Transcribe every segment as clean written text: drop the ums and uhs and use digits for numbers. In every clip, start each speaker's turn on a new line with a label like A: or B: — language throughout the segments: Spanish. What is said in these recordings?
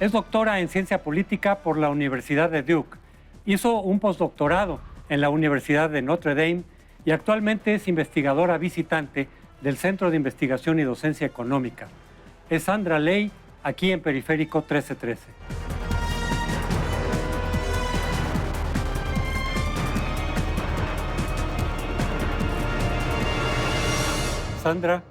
A: Es doctora en ciencia política por la Universidad de Duke. Hizo un postdoctorado en la Universidad de Notre Dame y actualmente es investigadora visitante del Centro de Investigación y Docencia Económica. Es Sandra Ley, aquí en Periférico 1313. Sandra,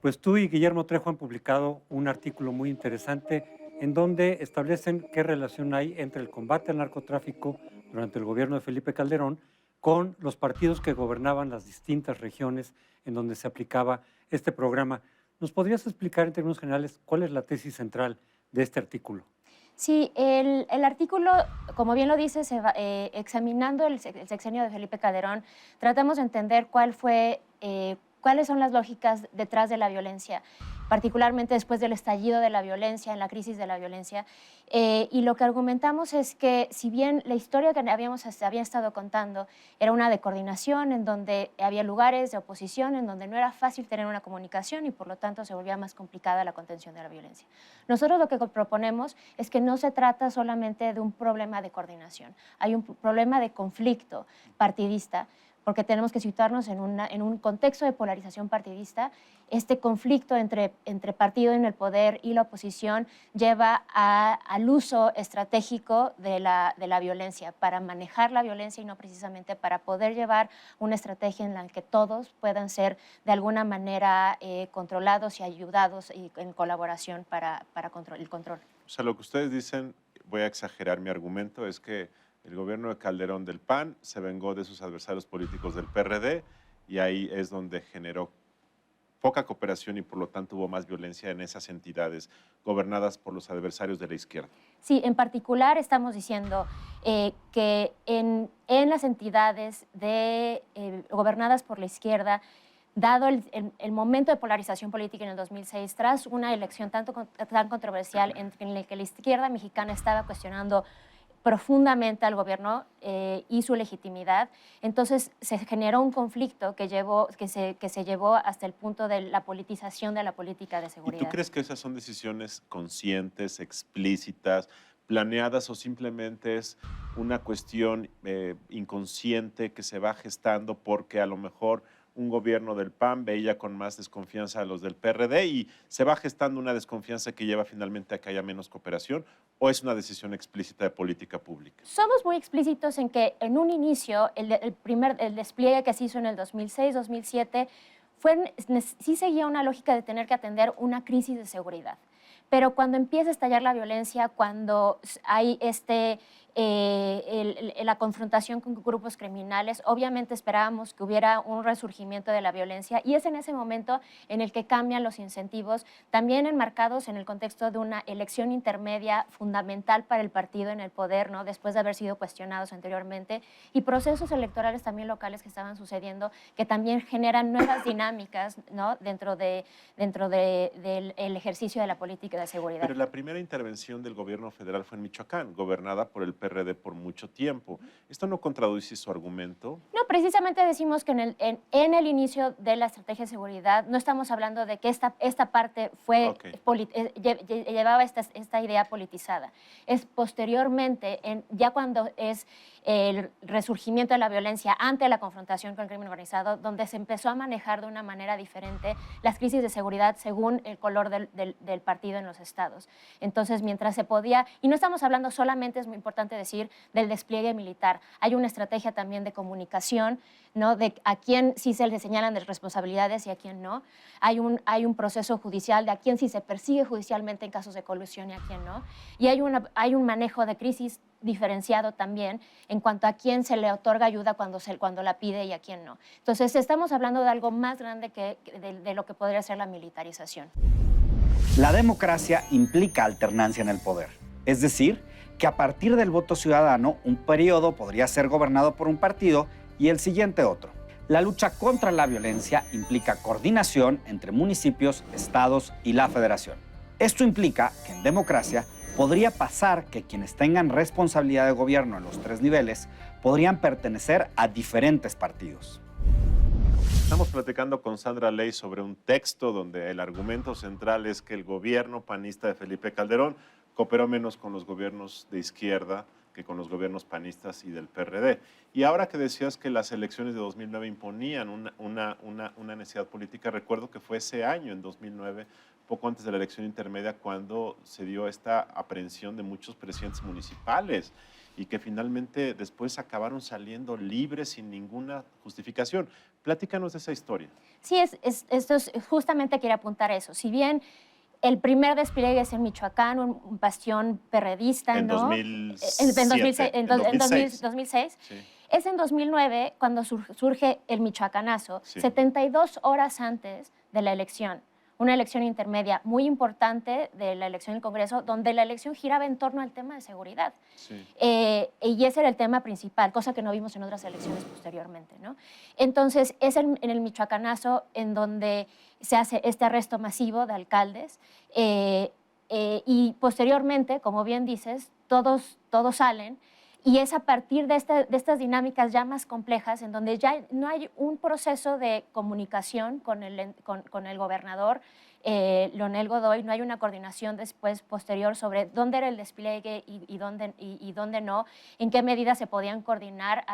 A: pues tú y Guillermo Trejo han publicado un artículo muy interesante en donde establecen qué relación hay entre el combate al narcotráfico durante el gobierno de Felipe Calderón con los partidos que gobernaban las distintas regiones en donde se aplicaba este programa. ¿Nos podrías explicar en términos generales cuál es la tesis central de este artículo?
B: Sí, el artículo, como bien lo dice, examinando el sexenio de Felipe Calderón, tratamos de entender cuáles son las lógicas detrás de la violencia, particularmente después del estallido de la violencia, en la crisis de la violencia. Y lo que argumentamos es que, si bien la historia que había estado contando era una de coordinación, en donde había lugares de oposición, en donde no era fácil tener una comunicación y por lo tanto se volvía más complicada la contención de la violencia. Nosotros lo que proponemos es que no se trata solamente de un problema de coordinación, hay un problema de conflicto partidista, porque tenemos que situarnos en un contexto de polarización partidista. Este conflicto entre partido en el poder y la oposición lleva al uso estratégico de la violencia, para manejar la violencia y no precisamente para poder llevar una estrategia en la que todos puedan ser de alguna manera controlados y ayudados y en colaboración para el control.
C: O sea, lo que ustedes dicen, voy a exagerar mi argumento, es que el gobierno de Calderón del PAN se vengó de sus adversarios políticos del PRD y ahí es donde generó poca cooperación y por lo tanto hubo más violencia en esas entidades gobernadas por los adversarios de la izquierda.
B: Sí, en particular estamos diciendo que en las entidades gobernadas por la izquierda, dado el momento de polarización política en el 2006, tras una elección tan controversial en la que la izquierda mexicana estaba cuestionando profundamente al gobierno y su legitimidad, entonces se generó un conflicto que se llevó hasta el punto de la politización de la política de seguridad.
C: ¿Y tú crees que esas son decisiones conscientes, explícitas, planeadas, o simplemente es una cuestión inconsciente que se va gestando porque a lo mejor un gobierno del PAN veía con más desconfianza a los del PRD y se va gestando una desconfianza que lleva finalmente a que haya menos cooperación, o es una decisión explícita de política pública?
B: Somos muy explícitos en que en un inicio el despliegue que se hizo en el 2006-2007 sí seguía una lógica de tener que atender una crisis de seguridad. Pero cuando empieza a estallar la violencia, cuando hay la confrontación con grupos criminales, obviamente esperábamos que hubiera un resurgimiento de la violencia, y es en ese momento en el que cambian los incentivos, también enmarcados en el contexto de una elección intermedia fundamental para el partido en el poder, ¿no? Después de haber sido cuestionados anteriormente, y procesos electorales también locales que estaban sucediendo, que también generan nuevas dinámicas, ¿no? dentro del ejercicio de la política de seguridad.
C: Pero la primera intervención del gobierno federal fue en Michoacán, gobernada por el PRD por mucho tiempo. ¿Esto no contradice su argumento?
B: No, precisamente decimos que en el inicio de la estrategia de seguridad no estamos hablando de que esta parte llevaba esta idea politizada. Es posteriormente, ya cuando es el resurgimiento de la violencia ante la confrontación con el crimen organizado, donde se empezó a manejar de una manera diferente las crisis de seguridad según el color del partido en los estados. Entonces, mientras se podía, y no estamos hablando solamente, es muy importante decir, del despliegue militar, hay una estrategia también de comunicación, ¿no? De a quién sí se le señalan de responsabilidades y a quién no. Hay un proceso judicial de a quién sí se persigue judicialmente en casos de colusión y a quién no. Y hay un manejo de crisis diferenciado también en cuanto a quién se le otorga ayuda cuando la pide y a quién no. Entonces, estamos hablando de algo más grande de lo que podría ser la militarización.
D: La democracia implica alternancia en el poder, es decir, que a partir del voto ciudadano, un periodo podría ser gobernado por un partido y el siguiente otro. La lucha contra la violencia implica coordinación entre municipios, estados y la federación. Esto implica que en democracia podría pasar que quienes tengan responsabilidad de gobierno en los tres niveles podrían pertenecer a diferentes partidos.
C: Estamos platicando con Sandra Ley sobre un texto donde el argumento central es que el gobierno panista de Felipe Calderón cooperó menos con los gobiernos de izquierda que con los gobiernos panistas y del PRD. Y ahora que decías que las elecciones de 2009 imponían una necesidad política, recuerdo que fue ese año, en 2009, poco antes de la elección intermedia, cuando se dio esta aprehensión de muchos presidentes municipales y que finalmente después acabaron saliendo libres sin ninguna justificación. Platícanos de esa historia.
B: Sí, esto es justamente quería apuntar eso. Si bien el primer despliegue es en Michoacán, un bastión perredista,
C: En
B: ¿no?
C: 2007.
B: En 2006.
C: Sí.
B: Es en 2009 cuando surge el michoacanazo,
C: Sí.
B: 72 horas antes de la elección. Una elección intermedia muy importante de la elección del Congreso, donde la elección giraba en torno al tema de seguridad.
C: Sí.
B: Y ese era el tema principal, cosa que no vimos en otras elecciones posteriormente, ¿no? Entonces, es en el Michoacanazo en donde se hace este arresto masivo de alcaldes y posteriormente, como bien dices, todos salen. Y es a partir de estas dinámicas ya más complejas, en donde ya no hay un proceso de comunicación con el gobernador, Leonel Godoy, no hay una coordinación después posterior sobre dónde era el despliegue y dónde no, en qué medidas se podían coordinar,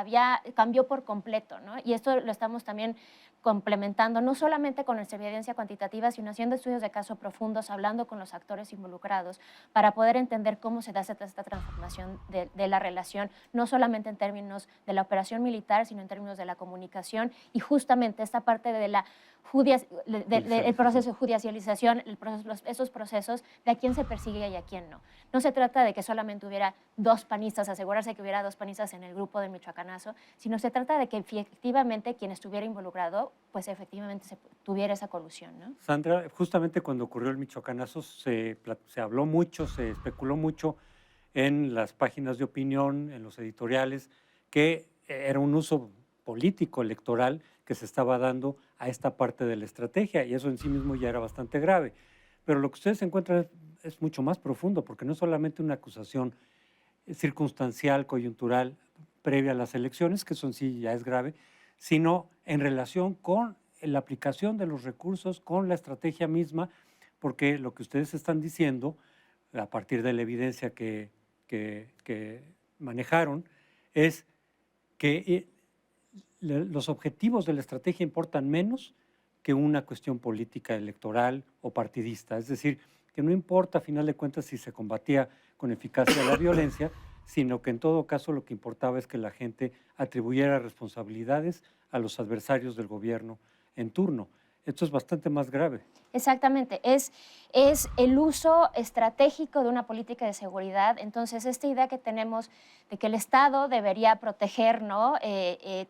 B: cambió por completo, ¿no? Y esto lo estamos también complementando, no solamente con nuestra evidencia cuantitativa, sino haciendo estudios de caso profundos, hablando con los actores involucrados, para poder entender cómo se da esta transformación de la relación, no solamente en términos de la operación militar, sino en términos de la comunicación y justamente esta parte de la el proceso de judicialización, esos procesos de a quién se persigue y a quién no. No se trata de que solamente hubiera dos panistas, asegurarse que hubiera dos panistas en el grupo del Michoacanazo, sino se trata de que efectivamente quien estuviera involucrado, pues efectivamente tuviera esa colusión, ¿no?
A: Sandra, justamente cuando ocurrió el Michoacanazo se habló mucho, se especuló mucho en las páginas de opinión, en los editoriales, que era un uso político, electoral, que se estaba dando a esta parte de la estrategia, y eso en sí mismo ya era bastante grave. Pero lo que ustedes encuentran es mucho más profundo, porque no es solamente una acusación circunstancial, coyuntural, previa a las elecciones, que eso en sí ya es grave, sino en relación con la aplicación de los recursos, con la estrategia misma, porque lo que ustedes están diciendo, a partir de la evidencia que manejaron, es que los objetivos de la estrategia importan menos que una cuestión política, electoral o partidista. Es decir, que no importa a final de cuentas si se combatía con eficacia la violencia, sino que en todo caso lo que importaba es que la gente atribuyera responsabilidades a los adversarios del gobierno en turno. Esto es bastante más grave.
B: Exactamente, es el uso estratégico de una política de seguridad. Entonces, esta idea que tenemos de que el Estado debería proteger, ¿no?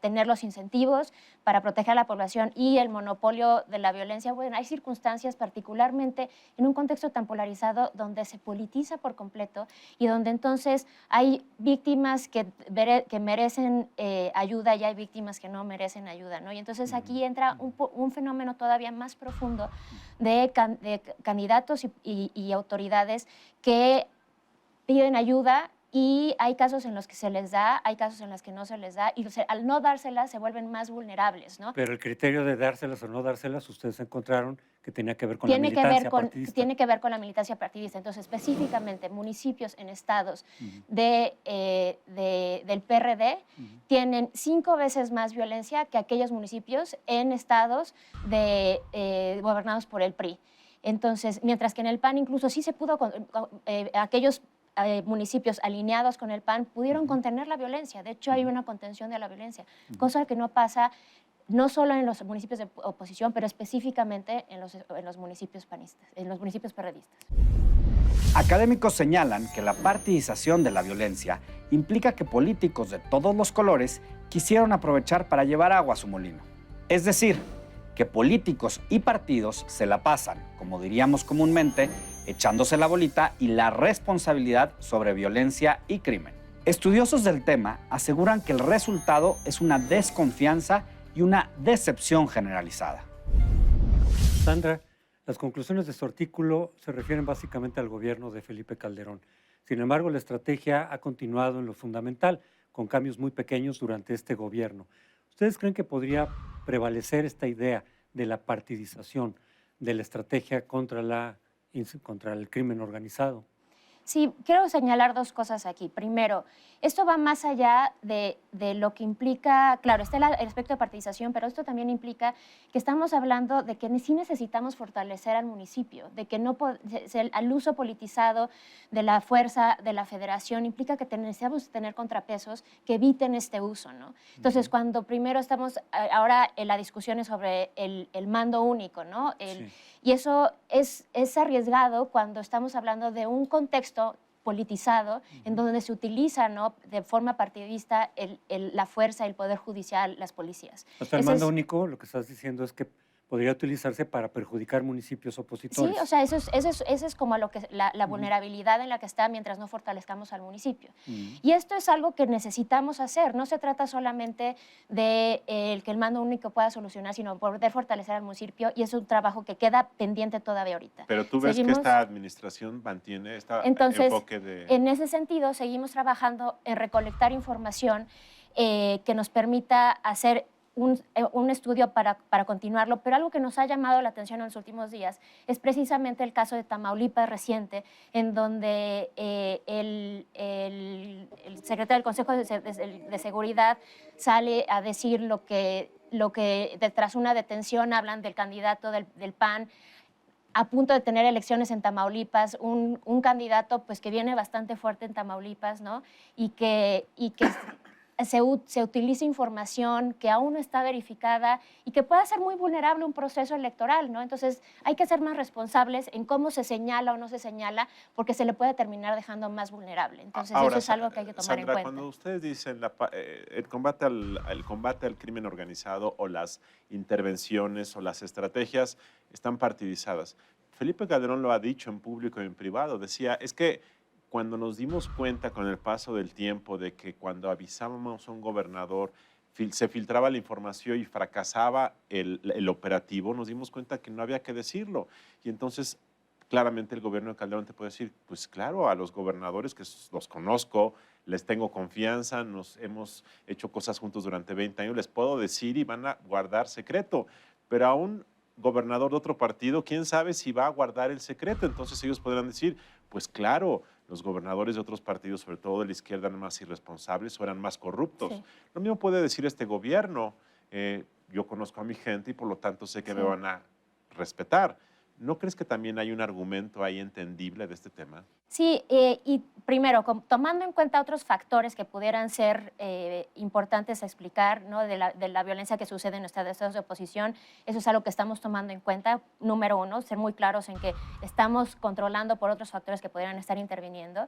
B: Tener los incentivos para proteger a la población y el monopolio de la violencia. Bueno, hay circunstancias, particularmente en un contexto tan polarizado, donde se politiza por completo y donde entonces hay víctimas que merecen ayuda y hay víctimas que no merecen ayuda, ¿no? Y entonces aquí entra un fenómeno todavía más profundo de candidatos y autoridades que piden ayuda y hay casos en los que se les da, hay casos en los que no se les da y al no dárselas se vuelven más vulnerables, ¿no?
A: Pero el criterio de dárselas o no dárselas, ustedes encontraron que tenía que ver con la militancia partidista.
B: Tiene que ver con la militancia partidista. Entonces, específicamente, municipios en estados del PRD tienen 5 veces más violencia que aquellos municipios en estados gobernados por el PRI. Entonces, mientras que en el PAN incluso sí se pudo, aquellos municipios alineados con el PAN pudieron contener la violencia. De hecho, hay una contención de la violencia, cosa que no pasa no solo en los municipios de oposición, pero específicamente en los municipios panistas, en los municipios perredistas.
D: Académicos señalan que la partidización de la violencia implica que políticos de todos los colores quisieron aprovechar para llevar agua a su molino. Es decir, que políticos y partidos se la pasan, como diríamos comúnmente, echándose la bolita y la responsabilidad sobre violencia y crimen. Estudiosos del tema aseguran que el resultado es una desconfianza y una decepción generalizada.
A: Sandra, las conclusiones de su artículo se refieren básicamente al gobierno de Felipe Calderón. Sin embargo, la estrategia ha continuado en lo fundamental, con cambios muy pequeños durante este gobierno. ¿Ustedes creen que podría prevalecer esta idea de la partidización de la estrategia contra el crimen organizado?
B: Sí, quiero señalar dos cosas aquí. Primero, esto va más allá de lo que implica, claro, está el aspecto de partidización, pero esto también implica que estamos hablando de que sí necesitamos fortalecer al municipio, de que al uso politizado de la fuerza de la federación implica que necesitamos tener contrapesos que eviten este uso, ¿no? Entonces, cuando primero estamos, ahora en la discusión es sobre el mando único, ¿no?
A: Sí.
B: Y eso es arriesgado cuando estamos hablando de un contexto politizado en donde se utiliza, ¿no?, de forma partidista la fuerza, el poder judicial, las policías.
A: Hasta el mando único, lo que estás diciendo es que podría utilizarse para perjudicar municipios opositores.
B: Sí, o sea, eso es como la vulnerabilidad en la que está mientras no fortalezcamos al municipio. Y esto es algo que necesitamos hacer. No se trata solamente de que el mando único pueda solucionar, sino poder fortalecer al municipio, y es un trabajo que queda pendiente todavía ahorita.
C: Pero tú ves que esta administración mantiene este enfoque de...
B: En ese sentido, seguimos trabajando en recolectar información que nos permita hacer un estudio para continuarlo, pero algo que nos ha llamado la atención en los últimos días es precisamente el caso de Tamaulipas reciente, en donde el secretario del Consejo de Seguridad sale a decir lo que tras una detención hablan del candidato del PAN, a punto de tener elecciones en Tamaulipas, un candidato pues, que viene bastante fuerte en Tamaulipas, ¿no? y que se utiliza información que aún no está verificada y que puede ser muy vulnerable a un proceso electoral, ¿no? Entonces, hay que ser más responsables en cómo se señala o no se señala, porque se le puede terminar dejando más vulnerable. Entonces,
C: ahora,
B: eso es algo que hay que tomar
C: Sandra,
B: en cuenta.
C: Cuando ustedes dicen el combate al crimen organizado o las intervenciones o las estrategias están partidizadas, Felipe Calderón lo ha dicho en público y en privado, decía, es que cuando nos dimos cuenta con el paso del tiempo de que cuando avisábamos a un gobernador se filtraba la información y fracasaba el operativo, nos dimos cuenta que no había que decirlo. Y entonces, claramente el gobierno de Calderón te puede decir, pues claro, a los gobernadores que los conozco, les tengo confianza, nos hemos hecho cosas juntos durante 20 años, les puedo decir y van a guardar secreto. Pero a un gobernador de otro partido, quién sabe si va a guardar el secreto. Entonces ellos podrán decir, pues claro, los gobernadores de otros partidos, sobre todo de la izquierda, eran más irresponsables o eran más corruptos. Sí. Lo mismo puede decir este gobierno. Yo conozco a mi gente y por lo tanto sé que me van a respetar. ¿No crees que también hay un argumento ahí entendible de este tema?
B: Sí, y primero, tomando en cuenta otros factores que pudieran ser importantes a explicar, ¿no?, de la violencia que sucede en nuestros estados de oposición, eso es algo que estamos tomando en cuenta. Número uno, ser muy claros en que estamos controlando por otros factores que pudieran estar interviniendo.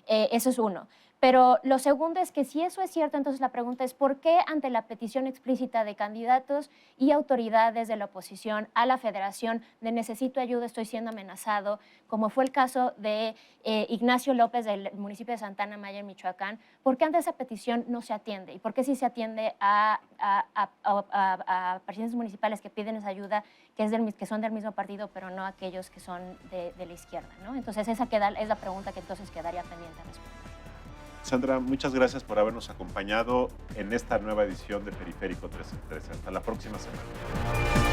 B: Eso es uno. Pero lo segundo es que si eso es cierto, entonces la pregunta es ¿por qué ante la petición explícita de candidatos y autoridades de la oposición a la federación de necesito ayuda, estoy siendo amenazado, como fue el caso de Ignacio López del municipio de Santana Maya en Michoacán, por qué ante esa petición no se atiende? ¿Y por qué sí se atiende a presidentes municipales que piden esa ayuda, que son del mismo partido, pero no aquellos que son de la izquierda, ¿no? Entonces esa es la pregunta que entonces quedaría pendiente a responder.
C: Sandra, muchas gracias por habernos acompañado en esta nueva edición de Periférico 313. Hasta la próxima semana.